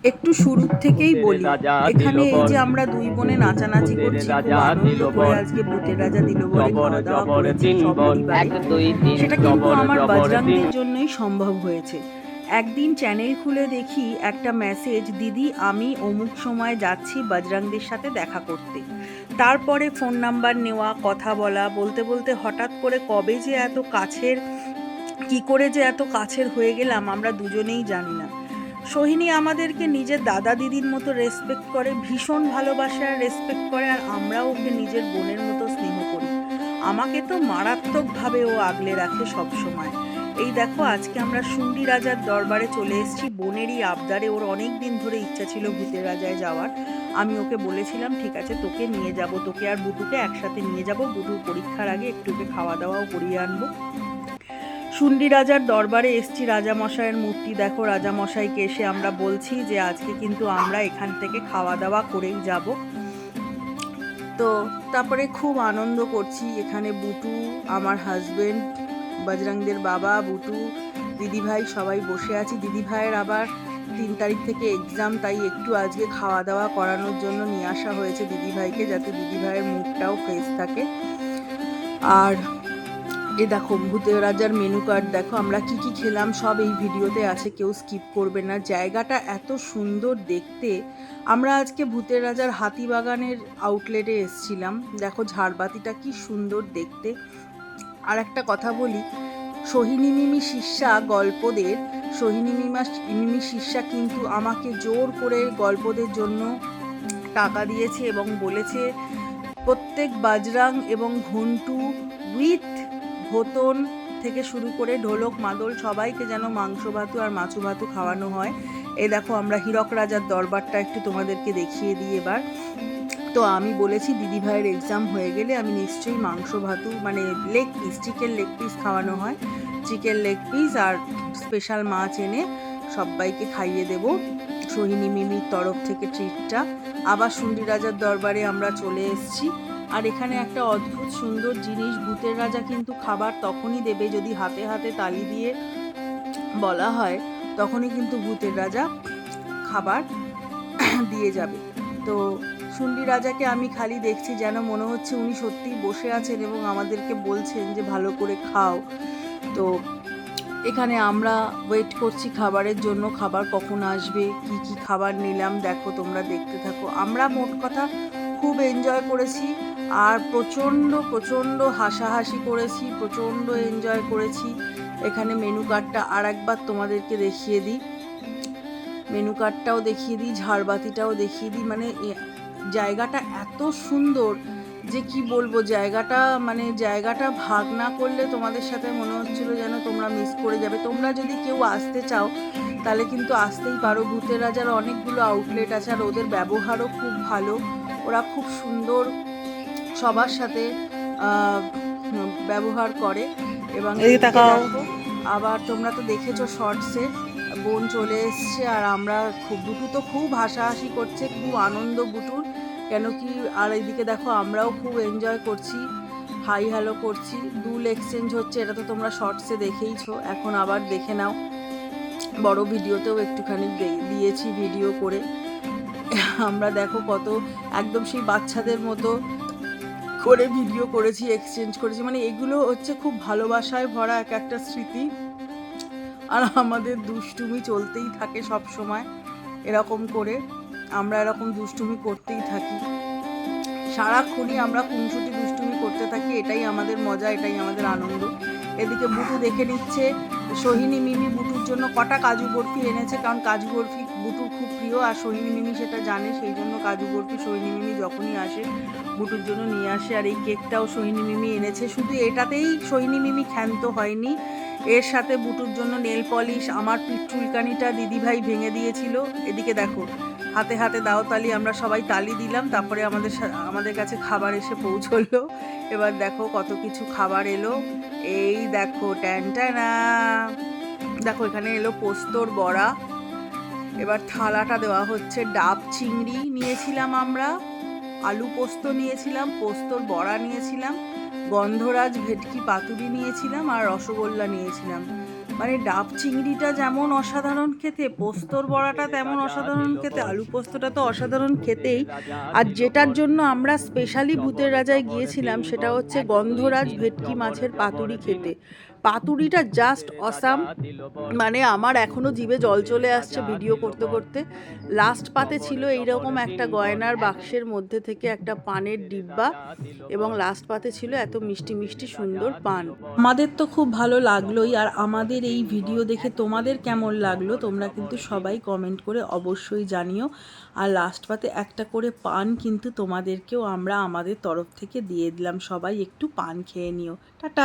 একটু শুরুর থেকেই ভূতের বলি, রাজা দিল এখানে এই বর, যে আমরা দুই বোনে নাচানাচি ভূতের করছি, খুব রাজা আনন্দ দিল করে বর, আজকে ভূতের রাজা দিল বরে জবর খাওয়া দাওয়া জবর করেছি 3 বর, সপরিবারে। 1 2 3 সেটা কিন্তু জবর আমার জবর 3। বজরংদের জন্যই সম্ভব হয়েছে। একদিন চ্যানেল খুলে দেখি একটা মেসেজ, দিদি আমি অমুক সময় যাচ্ছি বজরংদের সাথে দেখা করতে। তারপরে ফোন নাম্বার নেওয়া, কথা বলা, বলতে বলতে হঠাৎ করে কবে যে এত কাছের, কি করে যে এত কাছের হয়ে গেলাম আমরা দুজনেই জানি না। সোহিনী আমাদেরকে নিজের দাদা দিদির মতো রেসপেক্ট করে, ভীষণ ভালোবাসে আর রেসপেক্ট করে, আর আমরাও ওকে নিজের বোনের মতো স্নেহ করি। আমাকে তো মারাত্মকভাবে ও আগলে রাখে সব সময়। এই দেখো আজকে আমরা শুন্ডি রাজার দরবারে চলে এসেছি বোনেরই আবদারে। ওর অনেক দিন ধরে ইচ্ছা ছিল ভূতের রাজায় যাওয়ার। আমি ওকে বলেছিলাম ঠিক আছে তোকে নিয়ে যাব, তোকে আর বুটুকে একসাথে নিয়ে যাব, বুটুর পরীক্ষার আগে একটু ওকে খাওয়া দাওয়াও করিয়ে আনবো। শুন্ডি রাজার দরবারে এসছি, রাজামশাইয়ের মূর্তি দেখো, রাজামশাইকে এসে আমরা বলছি যে আজকে কিন্তু আমরা এখান থেকে খাওয়া দাওয়া করেই যাব। তো তারপরে খুব আনন্দ করছি এখানে, বুটু, আমার হাজবেন্ড, বজরংদের বাবা, বুটু, দিদিভাই সবাই বসে আছি। দিদিভাইয়ের আবার 3 তারিখ থেকে এক্সাম, তাই একটু আজকে খাওয়া দাওয়া করানোর জন্য নিয়ে আসা হয়েছে দিদিভাইকে, যাতে দিদিভাইয়ের মুডটাও ফ্রেশ থাকে। আর এ দেখো ভূতের রাজার মেনু কার্ড দেখো, আমরা কি কি খেলাম সব এই ভিডিওতে আছে, কেউ স্কিপ করবে না। জায়গাটা এত সুন্দর দেখতে। আমরা আজকে ভূতের রাজার হাতিবাগানের আউটলেটে এসছিলাম, দেখো ঝাড়বাতিটা কি সুন্দর দেখতে। আর একটা কথা বলি, সোহিনী মিমি শিষ্যা গল্পদের, মিমি শিষ্যা কিন্তু আমাকে জোর করে গল্পদের জন্য টাকা দিয়েছে এবং বলেছে প্রত্যেক বাজরাং এবং ঘন্টু উইথ ভোতন থেকে শুরু করে ঢোলক মাদল সবাইকে যেন মাংস ভাতু আর মাছু ভাতু খাওয়ানো হয়। এই দেখো আমরা হীরক রাজার দরবারটা একটু তোমাদেরকে দেখিয়ে দিই এবার। তো আমি বলেছি দিদিভাইয়ের এক্সাম হয়ে গেলে আমি নিশ্চয়ই মাংস ভাতু, মানে leg piece, chicken leg piece খাওয়ানো হয়, চিকেন লেগ পিস আর স্পেশাল মাছ এনে সবাইকে খাইয়ে দেব, সোহিনী মিমির তরফ থেকে ট্রিটটা। আবার শুন্ডি রাজার দরবারে আমরা চলে এসেছি। আর এখানে একটা অদ্ভুত সুন্দর জিনিস, ভূতের রাজা কিন্তু খাবার তখনই দেবে যদি হাতে হাতে তালি দিয়ে বলা হয়, তখনই কিন্তু ভূতের রাজা খাবার দিয়ে যাবে। তো শুন্ডি রাজাকে আমি খালি দেখছি, যেন মনে হচ্ছে উনি সত্যিই বসে আছেন এবং আমাদেরকে বলছেন যে ভালো করে খাও। তো এখানে আমরা ওয়েট করছি খাবারের জন্য, খাবার কখন আসবে, কি কি খাবার নিলাম দেখো তোমরা দেখতে থাকো। আমরা মোট কথা খুব এনজয় করেছি, আর প্রচণ্ড প্রচণ্ড হাসাহাসি করেছি, প্রচণ্ড এনজয় করেছি। এখানে মেনু কার্ডটা আর একবার তোমাদেরকে দেখিয়ে দিই, মেনু কার্ডটাও দেখিয়ে দিই, ঝাড়বাতিটাও দেখিয়ে দিই। মানে জায়গাটা এত সুন্দর যে কি বলবো, জায়গাটা মানে জায়গাটা ভাগ না করলে তোমাদের সাথে মনে হচ্ছিলো যেন তোমরা মিস করে যাবে। তোমরা যদি কেউ আসতে চাও তাহলে কিন্তু আসতেই পারো। ভূতের রাজার অনেকগুলো আউটলেট আছে আর ওদের ব্যবহারও খুব ভালো, ওরা খুব সুন্দর সবার সাথে ব্যবহার করে। এবং এদিকে দেখো আবার তোমরা তো দেখেছো শর্টসে, বোন চলে এসছে আর আমরা খুব, বুটু তো খুব হাসাহাসি করছে, খুব আনন্দ বুটুর, কেন কি। আর এইদিকে দেখো আমরাও খুব এনজয় করছি, হাই হ্যালো করছি, দুল এক্সচেঞ্জ হচ্ছে, এটা তো তোমরা শর্টসে দেখেইছো, এখন আবার দেখে নাও। বড় ভিডিওতেও একটুখানি দিয়েছি ভিডিও করে। আমরা দেখো কত একদম সেই বাচ্চাদের মতো করে ভিডিও করেছি, এক্সচেঞ্জ করেছি, মানে এগুলো হচ্ছে খুব ভালোবাসায় ভরা এক একটা স্মৃতি। আর আমাদের দুষ্টুমি চলতেই থাকে সব সময়, এরকম করে আমরা এরকম দুষ্টুমি করতেই থাকি, সারাক্ষণই আমরা খুনসুটি দুষ্টুমি করতে থাকি, এটাই আমাদের মজা, এটাই আমাদের আনন্দ। এদিকে বুটু দেখে নিচ্ছে সোহিনী মিমি বুটুর জন্য কটা কাজু বরফি এনেছে, কারণ কাজু বরফি বুটুর খুব প্রিয় আর সোহিনী মিমি সেটা জানে, সেই জন্য কাজু বরফি সোহিনী মিমি যখনই আসে বুটুর জন্য নিয়ে আসে। আর এই কেকটাও সোহিনী মিমি এনেছে, শুধু এটাতেই সোহিনী মিমি ক্ষান্ত হয়নি, এর সাথে বুটুর জন্য নেল পলিশ, আমার পিঠ চুলকানিটা দিদিভাই ভেঙে দিয়েছিল। এদিকে দেখো হাতে হাতে দাও তালি, আমরা সবাই তালি দিলাম, তারপরে আমাদের কাছে খাবার এসে পৌঁছলো। এবার দেখো কত কিছু খাবার এলো, এই দেখো ট্যানটানা, দেখো এখানে এলো পোস্তর বড়া। এবার থালাটা দেওয়া হচ্ছে, ডাব চিংড়ি নিয়েছিলাম আমরা, আলু পোস্ত নিয়েছিলাম, পোস্তর বড়া নিয়েছিলাম, গন্ধরাজ ভেটকি পাতুরি নিয়েছিলাম আর রসগোল্লা নিয়েছিলাম। মানে ডাব চিংড়িটা যেমন অসাধারণ খেতে, পোস্তর বড়াটা তেমন অসাধারণ খেতে, আলু পোস্তটা তো অসাধারণ খেতেই। আর যেটার জন্য আমরা স্পেশালি ভূতের রাজায় গিয়েছিলাম সেটা হচ্ছে গন্ধরাজ ভেটকি মাছের পাতুরি খেতে। পাতুরিটা জাস্ট অসাম, মানে আমার এখনো জিভে জল চলে আসছে ভিডিও করতে করতে। লাস্ট পাতে ছিল এইরকম একটা গয়নার বাক্সের মধ্যে থেকে একটা পানের ডিব্বা, এবং লাস্ট পাতে ছিল এত মিষ্টি মিষ্টি সুন্দর পান। আমাদের তো খুব ভালো লাগলোই, আর আমাদের এই ভিডিও দেখে তোমাদের কেমন লাগলো তোমরা কিন্তু সবাই কমেন্ট করে অবশ্যই জানিও। আর লাস্ট পাতে একটা করে পান কিন্তু তোমাদেরকেও আমরা আমাদের তরফ থেকে দিয়ে দিলাম, সবাই একটু পান খেয়ে নিও। টাটা।